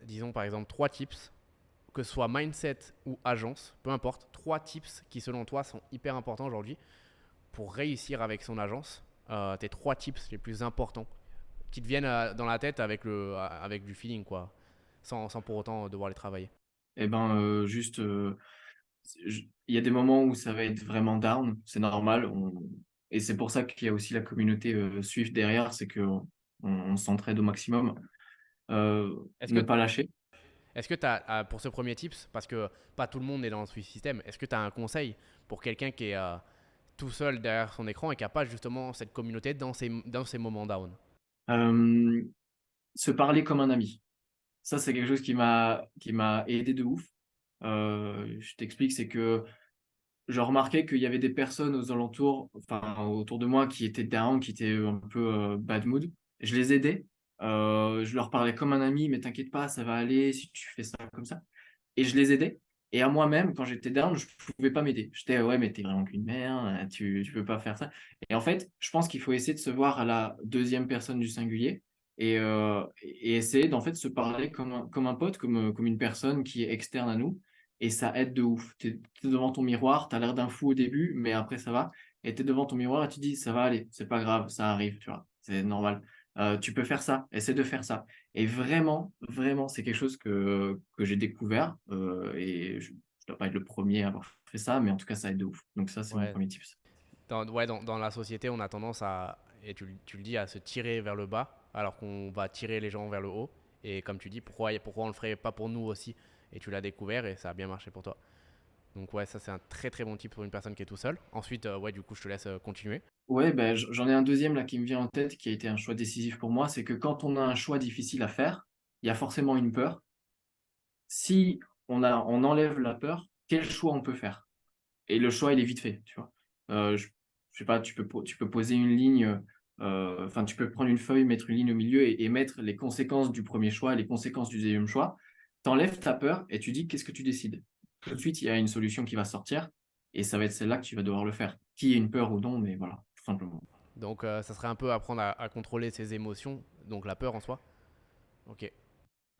[SPEAKER 1] disons par exemple, 3 tips, que ce soit mindset ou agence, peu importe, 3 tips qui selon toi sont hyper importants aujourd'hui pour réussir avec son agence, tes 3 tips les plus importants qui te viennent dans la tête avec du feeling, quoi, sans pour autant devoir les travailler.
[SPEAKER 2] Eh ben, juste, il y a des moments où ça va être vraiment down, c'est normal. Et c'est pour ça qu'il y a aussi la communauté Swift derrière, c'est qu'on s'entraide au maximum.
[SPEAKER 1] Est-ce
[SPEAKER 2] Ne
[SPEAKER 1] que
[SPEAKER 2] pas lâcher.
[SPEAKER 1] tu as, pour ce premier tips, parce que pas tout le monde est dans le Swift System, est-ce que tu as un conseil pour quelqu'un qui est tout seul derrière son écran et qui n'a pas justement cette communauté dans ces moments down?
[SPEAKER 2] Euh, Se parler comme un ami. Ça, c'est quelque chose qui m'a aidé de ouf. Je t'explique, c'est que je remarquais qu'il y avait des personnes aux alentours, enfin autour de moi, qui étaient down, qui étaient un peu bad mood. Je les aidais. Je leur parlais comme un ami, mais t'inquiète pas, ça va aller si tu fais ça comme ça. Et je les aidais. Et à moi-même, quand j'étais down, je pouvais pas m'aider. J'étais, ouais, mais t'es vraiment qu'une merde, tu peux pas faire ça. Et en fait, je pense qu'il faut essayer de se voir à la deuxième personne du singulier et essayer d'en fait se parler comme un pote, comme une personne qui est externe à nous. Et ça aide de ouf. T'es devant ton miroir, t'as l'air d'un fou au début, mais après ça va. Et t'es devant ton miroir et tu dis, ça va aller, c'est pas grave, ça arrive, tu vois, c'est normal. Tu peux faire ça, essaie de faire ça. Et vraiment, vraiment, c'est quelque chose que j'ai découvert. Et je ne dois pas être le premier à avoir fait ça, mais en tout cas, ça aide de ouf. Donc ça, c'est mon
[SPEAKER 1] Ouais,
[SPEAKER 2] premier tips.
[SPEAKER 1] dans la société, on a tendance à, et tu le dis, à se tirer vers le bas, alors qu'on va tirer les gens vers le haut. Et comme tu dis, pourquoi on le ferait pas pour nous aussi? Et tu l'as découvert et ça a bien marché pour toi. Donc ouais, ça c'est un très très bon tip pour une personne qui est tout seul. Ensuite, ouais, du coup, je te laisse continuer.
[SPEAKER 2] Ouais, ben, j'en ai un deuxième là qui me vient en tête, qui a été un choix décisif pour moi. C'est que quand on a un choix difficile à faire, il y a forcément une peur. Si on enlève la peur, quel choix on peut faire? Et le choix, il est vite fait, tu vois. Je sais pas, tu peux poser une ligne, enfin, tu peux prendre une feuille, mettre une ligne au milieu et mettre les conséquences du premier choix, les conséquences du deuxième choix. T'enlèves ta peur et tu dis qu'est-ce que tu décides. Tout de suite, il y a une solution qui va sortir et ça va être celle-là que tu vas devoir le faire. Qui ait une peur ou non, mais voilà, tout simplement.
[SPEAKER 1] Donc ça serait un peu apprendre à contrôler ses émotions, donc la peur en soi. Ok.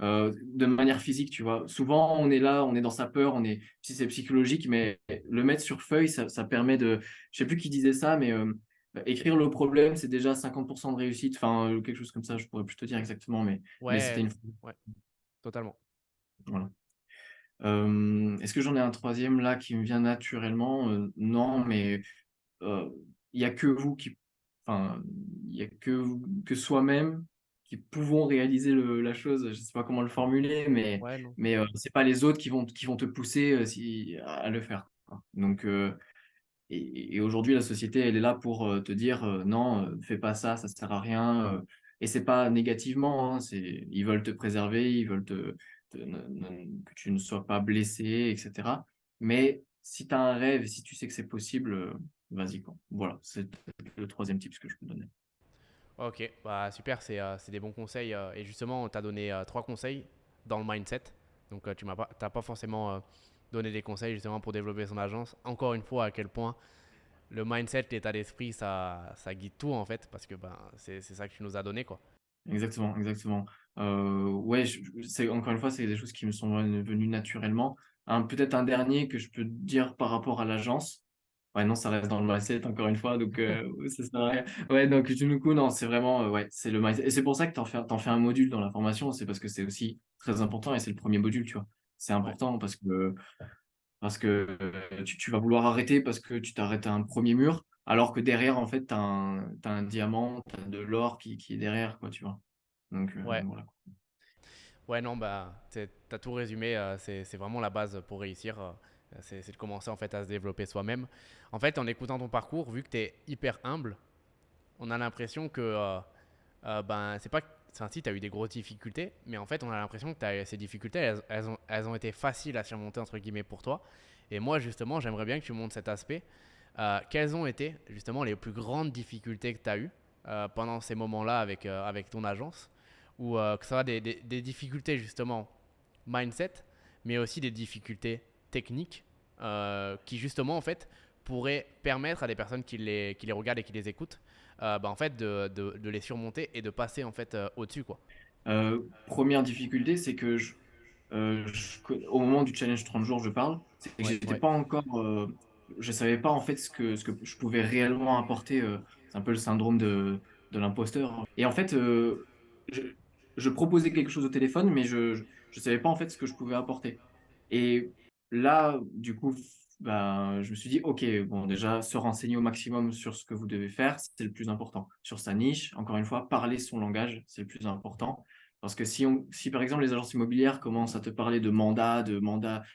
[SPEAKER 2] De manière physique, tu vois. Souvent, on est là, on est dans sa peur, si c'est psychologique, mais le mettre sur feuille, ça permet de, je sais plus qui disait ça, mais écrire le problème, c'est déjà 50% de réussite, enfin, quelque chose comme ça, je pourrais plus te dire exactement, mais c'était
[SPEAKER 1] Ouais,
[SPEAKER 2] une,
[SPEAKER 1] ouais, totalement.
[SPEAKER 2] voilà. Est-ce que j'en ai un troisième là qui me vient naturellement? Non, mais euh, il y a que vous qui, enfin, il y a que soi-même qui pouvons réaliser la chose. Je sais pas comment le formuler,
[SPEAKER 1] Ouais, non.
[SPEAKER 2] mais c'est pas les autres qui vont te pousser à le faire, quoi. Donc, et aujourd'hui, la société, elle est là pour te dire non, fais pas ça, ça sert à rien. Et c'est pas négativement, hein, ils veulent te préserver, ils veulent que tu ne sois pas blessé, etc. Mais si tu as un rêve et si tu sais que c'est possible, vas-y, quoi. Voilà, c'est le troisième tip que je peux donner.
[SPEAKER 1] Ok, bah super, c'est des bons conseils. Et justement, on t'a donné 3 conseils dans le mindset. Donc t'as pas forcément donné des conseils justement pour développer son agence. Encore une fois, à quel point le mindset, l'état d'esprit, ça guide tout en fait, parce que ben, c'est ça que tu nous as donné, quoi.
[SPEAKER 2] Exactement, exactement. Ouais, encore une fois, c'est des choses qui me sont venues naturellement. Peut-être un dernier que je peux dire par rapport à l'agence. Ouais, non, ça reste dans le mindset, encore une fois, donc ouais, ça sert à rien. Ouais, donc du coup, non, c'est vraiment, ouais, c'est le mindset. Et c'est pour ça que t'en fais un module dans la formation, c'est parce que c'est aussi très important et c'est le premier module, tu vois. C'est
[SPEAKER 1] Ouais,
[SPEAKER 2] important parce que tu vas vouloir arrêter parce que tu t'arrêtes à un premier mur, alors que derrière, en fait, t'as un diamant, t'as de l'or qui est derrière, quoi, tu vois. Donc,
[SPEAKER 1] ouais,
[SPEAKER 2] voilà.
[SPEAKER 1] ouais, non, bah, t'as tout résumé. C'est vraiment la base pour réussir. C'est de commencer en fait à se développer soi-même. En fait, en écoutant ton parcours, vu que tu es hyper humble, on a l'impression que ben, c'est pas. Enfin, si, tu as eu des grosses difficultés, mais en fait, on a l'impression que ces difficultés, elles ont été faciles à surmonter, entre guillemets, pour toi. Et moi, justement, j'aimerais bien que tu montres cet aspect. Quelles ont été justement les plus grandes difficultés que tu as eues pendant ces moments-là avec ton agence? Ou que ça soit des difficultés justement mindset, mais aussi des difficultés techniques qui justement en fait pourraient permettre à des personnes qui les regardent et qui les écoutent en fait de les surmonter et de passer en fait au-dessus quoi.
[SPEAKER 2] Première difficulté, c'est que au moment du challenge 30 jours, je parle, c'est que
[SPEAKER 1] Ouais,
[SPEAKER 2] j'étais
[SPEAKER 1] ouais.
[SPEAKER 2] pas encore, je savais pas en fait ce que je pouvais réellement apporter. C'est un peu le syndrome de l'imposteur. Et en fait, je, je proposais quelque chose au téléphone, mais je savais pas en fait ce que je pouvais apporter. Et là, du coup, bah, je me suis dit, ok, bon, déjà, se renseigner au maximum sur ce que vous devez faire, c'est le plus important. Sur sa niche, encore une fois, parler son langage, c'est le plus important. Parce que si par exemple les agences immobilières commencent à te parler de mandats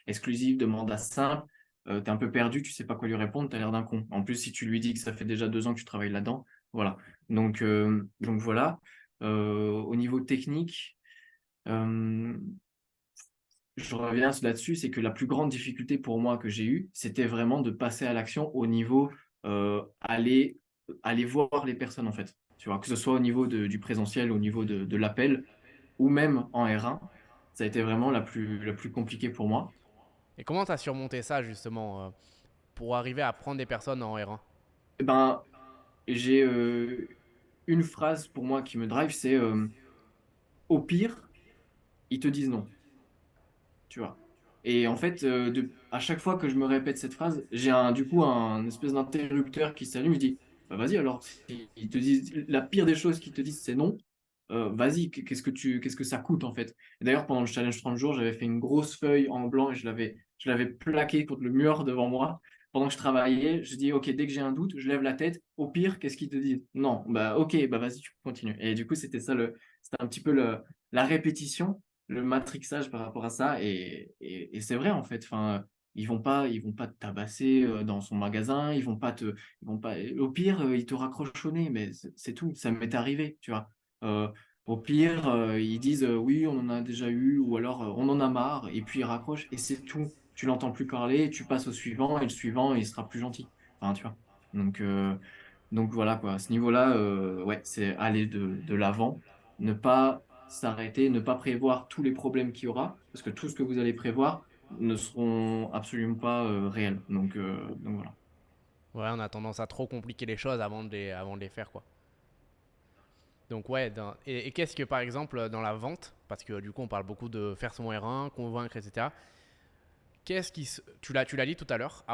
[SPEAKER 2] exclusifs, de mandats simples, tu es un peu perdu, tu sais pas quoi lui répondre, tu as l'air d'un con. En plus, si tu lui dis que ça fait déjà 2 ans que tu travailles là-dedans, voilà. Donc voilà. Au niveau technique, euh, je reviens là-dessus, c'est que la plus grande difficulté pour moi que j'ai eue, c'était vraiment de passer à l'action au niveau aller voir les personnes en fait. Tu vois, que ce soit au niveau du présentiel, au niveau de l'appel, ou même en R1, ça a été vraiment la plus compliquée pour moi.
[SPEAKER 1] Et comment tu as surmonté ça justement pour arriver à prendre des personnes en R1?
[SPEAKER 2] Eh ben, j'ai une phrase pour moi qui me drive, c'est au pire, ils te disent non, tu vois. Et en fait, à chaque fois que je me répète cette phrase, j'ai du coup un espèce d'interrupteur qui s'allume. Je dis, bah vas-y alors, si ils te disent la pire des choses qu'ils te disent, c'est non. Vas-y, qu'est-ce que ça coûte en fait? Et d'ailleurs, pendant le challenge 30 jours, j'avais fait une grosse feuille en blanc et je l'avais plaqué contre le mur devant moi. Pendant que je travaillais, je dis, ok, dès que j'ai un doute, je lève la tête. Au pire, qu'est-ce qu'ils te disent? Non, bah ok, bah vas-y, tu continues. Et du coup, c'était un petit peu la répétition, le matrixage par rapport à ça. Et c'est vrai en fait. Enfin, ils vont pas te tabasser dans son magasin. Ils vont pas. Au pire, ils te raccrochent au nez, mais c'est tout. Ça m'est arrivé, tu vois. Euh, Au pire, ils disent oui, on en a déjà eu, ou alors on en a marre, et puis ils raccrochent, et c'est tout. Tu l'entends plus parler, tu passes au suivant, et le suivant, il sera plus gentil. Enfin, tu vois. Donc, euh, donc voilà, quoi. À ce niveau-là, ouais, c'est aller de l'avant, ne pas s'arrêter, ne pas prévoir tous les problèmes qu'il y aura, parce que tout ce que vous allez prévoir ne seront absolument pas réels. Donc voilà.
[SPEAKER 1] Ouais, on a tendance à trop compliquer les choses avant de les faire quoi. Donc ouais, et qu'est-ce que par exemple dans la vente, parce que du coup on parle beaucoup de faire son R1, convaincre, etc. Tu l'as dit tout à l'heure,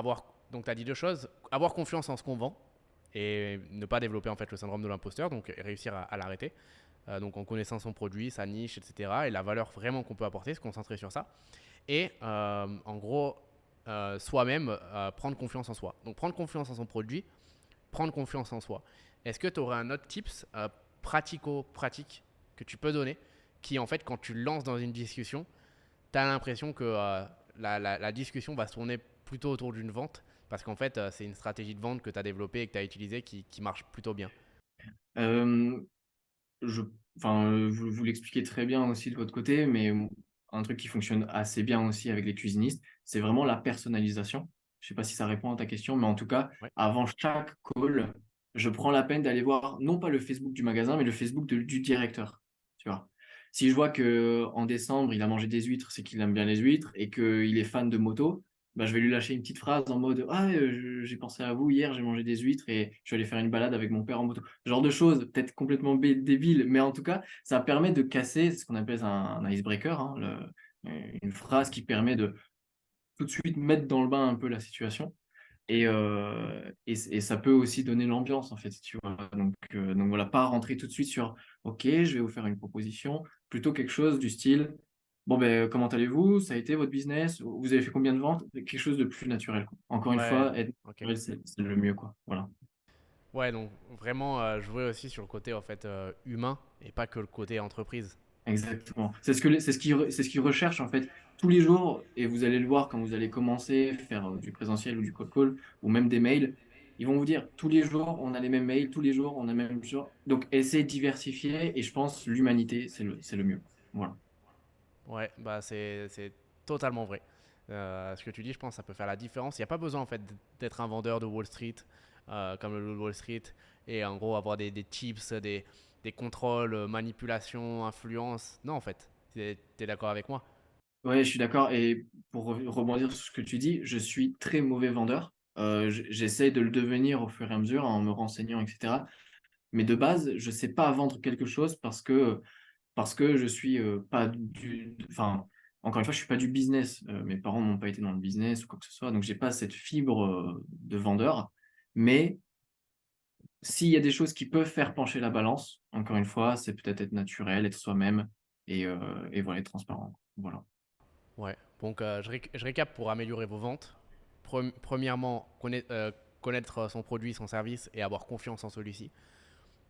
[SPEAKER 1] donc tu as dit deux choses, avoir confiance en ce qu'on vend et ne pas développer en fait le syndrome de l'imposteur, donc réussir à l'arrêter, donc en connaissant son produit, sa niche, etc. et la valeur vraiment qu'on peut apporter, se concentrer sur ça. Et en gros, soi-même, prendre confiance en soi. Donc prendre confiance en son produit, prendre confiance en soi. Est-ce que tu aurais un autre tips pratico-pratique que tu peux donner qui, en fait, quand tu lances dans une discussion, tu as l'impression que la discussion va se tourner plutôt autour d'une vente parce qu'en fait, c'est une stratégie de vente que tu as développée et que tu as utilisée qui marche plutôt bien.
[SPEAKER 2] Euh, je, enfin, vous l'expliquez très bien aussi de votre côté, mais un truc qui fonctionne assez bien aussi avec les cuisinistes, c'est vraiment la personnalisation. Je sais pas si ça répond à ta question, mais en tout cas,
[SPEAKER 1] Ouais.
[SPEAKER 2] avant chaque call, je prends la peine d'aller voir non pas le Facebook du magasin, mais le Facebook du directeur. Tu vois. Si je vois que en décembre, il a mangé des huîtres, c'est qu'il aime bien les huîtres et qu'il est fan de moto, bah, je vais lui lâcher une petite phrase en mode ah, j'ai pensé à vous hier, j'ai mangé des huîtres et je suis allé faire une balade avec mon père en moto. Ce genre de choses, peut-être complètement débile, mais en tout cas, ça permet de casser ce qu'on appelle un icebreaker, hein, une phrase qui permet de tout de suite mettre dans le bain un peu la situation. Et ça peut aussi donner l'ambiance, en fait, tu vois. Donc voilà, pas rentrer tout de suite sur, OK, je vais vous faire une proposition, plutôt quelque chose du style, bon, ben, comment allez-vous? Ça a été votre business? Vous avez fait combien de ventes? Quelque chose de plus naturel, quoi. Encore une
[SPEAKER 1] Ouais,
[SPEAKER 2] fois, être
[SPEAKER 1] ok.
[SPEAKER 2] naturel, c'est le mieux, quoi. Voilà.
[SPEAKER 1] Ouais, donc vraiment jouer aussi sur le côté en fait humain et pas que le côté entreprise.
[SPEAKER 2] Exactement. C'est ce qu'ils recherchent en fait tous les jours et vous allez le voir quand vous allez commencer à faire du présentiel ou du cold call ou même des mails. Ils vont vous dire tous les jours on a les mêmes mails, tous les jours on a les mêmes jours. Donc essayez de diversifier et je pense l'humanité c'est le mieux. Voilà.
[SPEAKER 1] Ouais, bah c'est totalement vrai. Ce que tu dis, je pense, ça peut faire la différence. Il n'y a pas besoin en fait d'être un vendeur de Wall Street, comme le loup de Wall Street, et en gros avoir des tips, des contrôles, manipulation, influence. Non, en fait, tu es d'accord avec moi?
[SPEAKER 2] Ouais, je suis d'accord. Et pour rebondir sur ce que tu dis, je suis très mauvais vendeur. J'essaye de le devenir au fur et à mesure en me renseignant, etc. Mais de base, je sais pas vendre quelque chose parce que je suis pas enfin, encore une fois, je suis pas du business. Mes parents n'ont pas été dans le business ou quoi que ce soit, donc j'ai pas cette fibre de vendeur. Mais s'il y a des choses qui peuvent faire pencher la balance, encore une fois, c'est peut-être être naturel, être soi-même et voilà, être transparent. Voilà.
[SPEAKER 1] Ouais. Donc, je récap pour améliorer vos ventes. Premièrement, connaître son produit, son service et avoir confiance en celui-ci.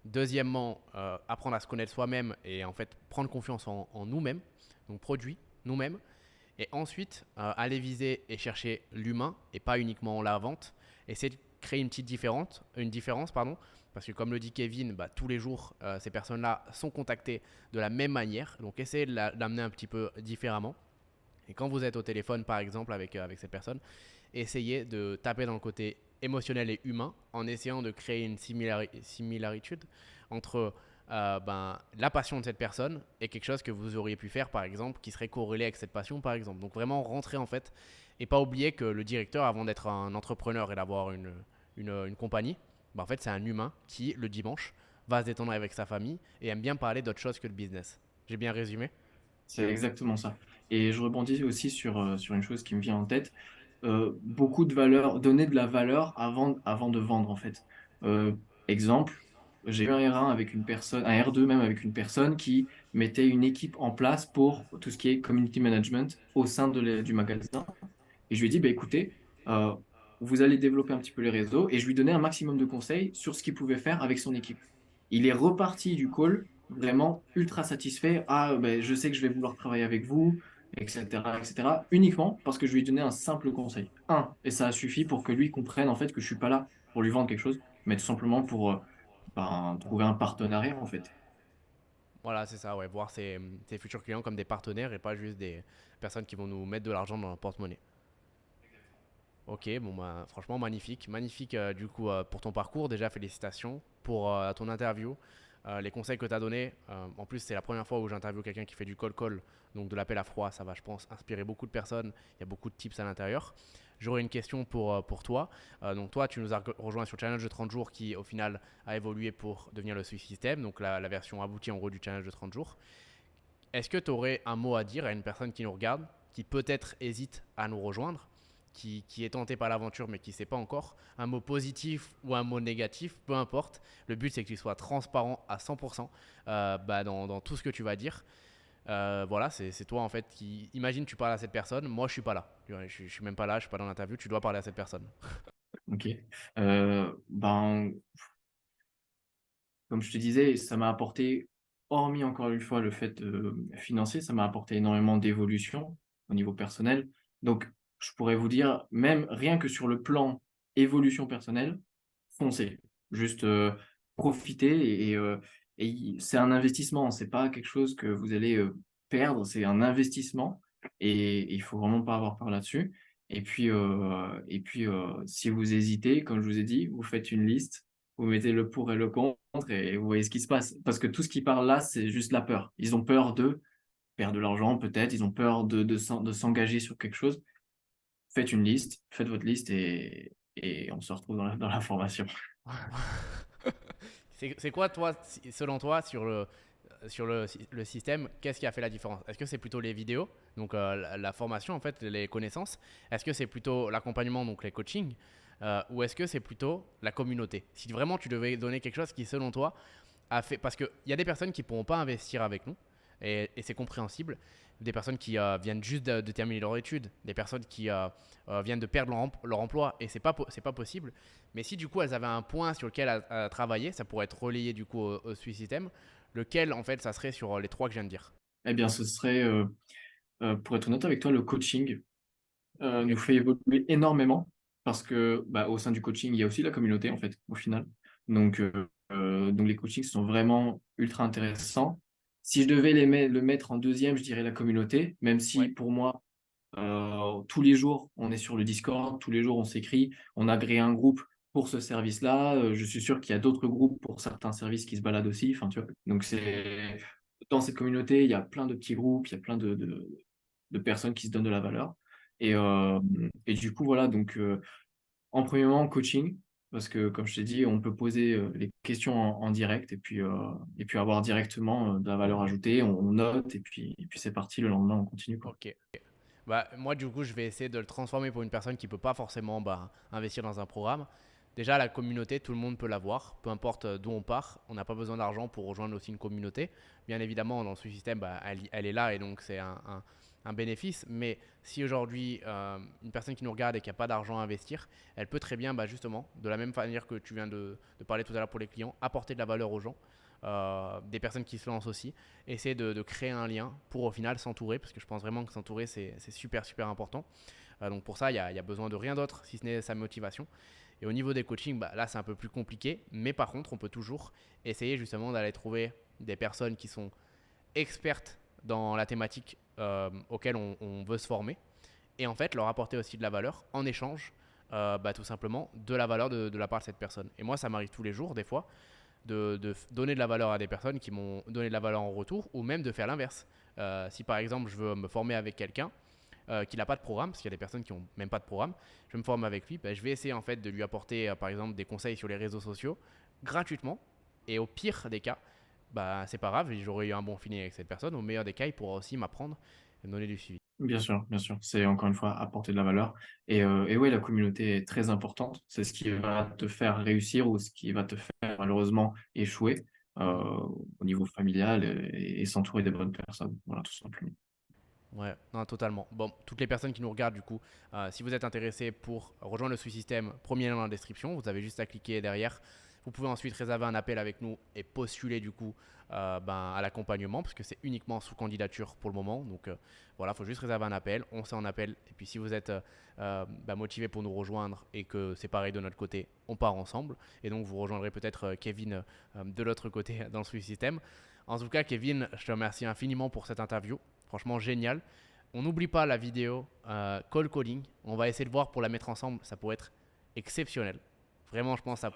[SPEAKER 1] Deuxièmement, apprendre à se connaître soi-même et en fait prendre confiance en nous-mêmes, donc produit, nous-mêmes. Et ensuite, aller viser et chercher l'humain et pas uniquement la vente. Essayer de créer une différence, pardon, parce que comme le dit Kevin, bah, tous les jours, ces personnes-là sont contactées de la même manière. Donc, essayez de l'amener un petit peu différemment. Et quand vous êtes au téléphone, par exemple, avec cette personne, essayez de taper dans le côté émotionnel et humain en essayant de créer une similaritude entre la passion de cette personne et quelque chose que vous auriez pu faire, par exemple, qui serait corrélé avec cette passion, par exemple. Donc vraiment rentrer en fait et pas oublier que le directeur, avant d'être un entrepreneur et d'avoir une compagnie, bah, en fait c'est un humain qui, le dimanche, va se détendre avec sa famille et aime bien parler d'autre chose que de business. J'ai bien résumé?
[SPEAKER 2] C'est exactement ça. Et je rebondis aussi sur une chose qui me vient en tête. Beaucoup de valeur, donner de la valeur avant de vendre, en fait. Euh, Exemple, j'ai eu un R1 avec une personne, un R2 même avec une personne qui mettait une équipe en place pour tout ce qui est community management au sein du magasin. Et je lui ai dit, bah, écoutez, euh, vous allez développer un petit peu les réseaux. Et je lui donnais un maximum de conseils sur ce qu'il pouvait faire avec son équipe. Il est reparti du call vraiment ultra satisfait. Ah, ben, je sais que je vais vouloir travailler avec vous, etc., etc. Uniquement parce que je lui ai donné un simple conseil. Un, et ça a suffi pour que lui comprenne en fait que je suis pas là pour lui vendre quelque chose, mais tout simplement pour trouver un partenariat en fait.
[SPEAKER 1] Voilà, c'est ça, ouais. Voir ses futurs clients comme des partenaires et pas juste des personnes qui vont nous mettre de l'argent dans leur porte-monnaie. Ok, bon bah franchement magnifique, magnifique du coup pour ton parcours. Déjà félicitations pour ton interview, les conseils que tu as donnés. En plus c'est la première fois où j'interviewe quelqu'un qui fait du call call, donc de l'appel à froid. Ça va je pense inspirer beaucoup de personnes. Il y a beaucoup de tips à l'intérieur. J'aurais une question pour toi. Donc toi tu nous as rejoint sur le challenge de 30 jours qui au final a évolué pour devenir le Swift System, donc la version aboutie en gros du challenge de 30 jours. Est-ce que tu aurais un mot à dire à une personne qui nous regarde, qui peut-être hésite à nous rejoindre, qui est tentée par l'aventure mais qui ne sait pas encore, un mot positif ou un mot négatif, peu importe. Le but c'est que tu sois transparent à 100% dans tout ce que tu vas dire. Voilà, c'est toi en fait qui. Imagine tu parles à cette personne, moi je suis pas là. Je suis même pas là, je suis pas dans l'interview, tu dois parler à cette personne.
[SPEAKER 2] Ok. Ben, comme je te disais, ça m'a apporté, hormis encore une fois le fait financier, ça m'a apporté énormément d'évolution au niveau personnel. Donc, je pourrais vous dire, même rien que sur le plan évolution personnelle, foncez. Juste profitez et c'est un investissement. C'est pas quelque chose que vous allez perdre, c'est un investissement et il faut vraiment pas avoir peur là-dessus. Et puis, si vous hésitez, comme je vous ai dit, vous faites une liste, vous mettez le pour et le contre et vous voyez ce qui se passe. Parce que tout ce qui parle là, c'est juste la peur. Ils ont peur de perdre de l'argent, peut-être. Ils ont peur de s'engager sur quelque chose. Faites une liste, faites votre liste et on se retrouve dans la formation.
[SPEAKER 1] C'est quoi, toi, selon toi, le système, qu'est-ce qui a fait la différence? Est-ce que c'est plutôt les vidéos, donc la formation, en fait, les connaissances? Est-ce que c'est plutôt l'accompagnement, donc les coachings? Ou est-ce que c'est plutôt la communauté? Si vraiment tu devais donner quelque chose qui, selon toi, a fait. Parce qu'il y a des personnes qui ne pourront pas investir avec nous, et c'est compréhensible. Des personnes qui viennent juste de terminer leur étude, des personnes qui viennent de perdre leur emploi, et c'est pas possible. Mais si du coup elles avaient un point sur lequel à travailler, ça pourrait être relayé du coup au Swiss System, lequel en fait ça serait sur les trois que je viens de dire.
[SPEAKER 2] Eh bien, ce serait, pour être honnête avec toi, le coaching
[SPEAKER 1] Ok.
[SPEAKER 2] nous fait évoluer énormément parce que bah, au sein du coaching, il y a aussi la communauté, en fait, au final. Donc les coachings sont vraiment ultra intéressants. Si je devais le mettre en deuxième, je dirais la communauté, même si
[SPEAKER 1] Ouais.
[SPEAKER 2] pour moi, Tous les jours, on est sur le Discord, tous les jours, on s'écrit. On a créé un groupe pour ce service-là. Je suis sûr qu'il y a d'autres groupes pour certains services qui se baladent aussi. Enfin, tu vois. Donc, dans cette communauté, il y a plein de petits groupes, il y a plein de personnes qui se donnent de la valeur. Et du coup, voilà. Donc, en premier moment, coaching. Parce que, comme je t'ai dit, on peut poser les questions en direct et puis avoir directement de la valeur ajoutée. On note et puis c'est parti. Le lendemain, on continue, quoi.
[SPEAKER 1] Ok. Bah, moi, du coup, je vais essayer de le transformer pour une personne qui peut pas forcément investir dans un programme. Déjà, la communauté, tout le monde peut l'avoir, peu importe d'où on part. On n'a pas besoin d'argent pour rejoindre aussi une communauté. Bien évidemment, dans ce système, bah, elle est là et donc c'est un bénéfice. Mais si aujourd'hui, une personne qui nous regarde et qui n'a pas d'argent à investir, elle peut très bien, bah, justement, de la même manière que tu viens de parler tout à l'heure pour les clients, apporter de la valeur aux gens. Des personnes qui se lancent aussi, essayer de créer un lien pour au final s'entourer, parce que je pense vraiment que s'entourer c'est super super important. Donc pour ça, il y a besoin de rien d'autre si ce n'est sa motivation. Et au niveau des coachings, bah, là c'est un peu plus compliqué, mais par contre on peut toujours essayer justement d'aller trouver des personnes qui sont expertes dans la thématique auquel on veut se former, et en fait leur apporter aussi de la valeur en échange, bah, tout simplement de la valeur de la part de cette personne. Et moi ça m'arrive tous les jours des fois de donner de la valeur à des personnes qui m'ont donné de la valeur en retour, ou même de faire l'inverse. Si par exemple je veux me former avec quelqu'un qui n'a pas de programme, parce qu'il y a des personnes qui n'ont même pas de programme, je me forme avec lui, bah, je vais essayer en fait de lui apporter par exemple des conseils sur les réseaux sociaux gratuitement, et au pire des cas, bah, c'est pas grave, j'aurais eu un bon feeling avec cette personne. Au meilleur des cas, il pourra aussi m'apprendre et me donner du suivi.
[SPEAKER 2] Bien sûr, bien sûr. C'est encore une fois apporter de la valeur. Et ouais, la communauté est très importante. C'est ce qui va te faire réussir ou ce qui va te faire malheureusement échouer au niveau familial et s'entourer des bonnes personnes. Voilà, tout simplement.
[SPEAKER 1] Ouais, non, totalement. Bon, toutes les personnes qui nous regardent, du coup, si vous êtes intéressé pour rejoindre le Sous-Système, premier lien dans la description, vous avez juste à cliquer derrière. Vous pouvez ensuite réserver un appel avec nous et postuler du coup à l'accompagnement, parce que c'est uniquement sous candidature pour le moment. Donc voilà, il faut juste réserver un appel, on s'en appelle. Et puis si vous êtes motivé pour nous rejoindre et que c'est pareil de notre côté, on part ensemble. Et donc vous rejoindrez peut-être Kevin de l'autre côté dans le Sous-Système. En tout cas, Kevin, je te remercie infiniment pour cette interview. Franchement, génial. On n'oublie pas la vidéo call calling. On va essayer de voir pour la mettre ensemble. Ça pourrait être exceptionnel. Vraiment, je pense que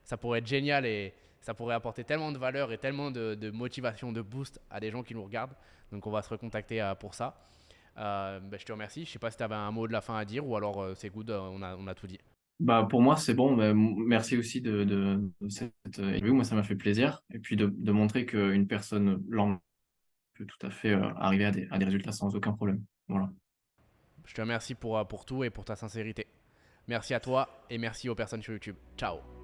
[SPEAKER 1] ça pourrait être génial et ça pourrait apporter tellement de valeur et tellement de motivation, de boost à des gens qui nous regardent. Donc, on va se recontacter pour ça. Je te remercie. Je ne sais pas si tu avais un mot de la fin à dire ou alors c'est good, on a tout dit.
[SPEAKER 2] Bah, pour moi, c'est bon. Bah, merci aussi de cette interview. Moi, ça m'a fait plaisir. Et puis de montrer qu'une personne lambda peut tout à fait arriver à des résultats sans aucun problème. Voilà.
[SPEAKER 1] Je te remercie pour tout et pour ta sincérité. Merci à toi et merci aux personnes sur YouTube. Ciao.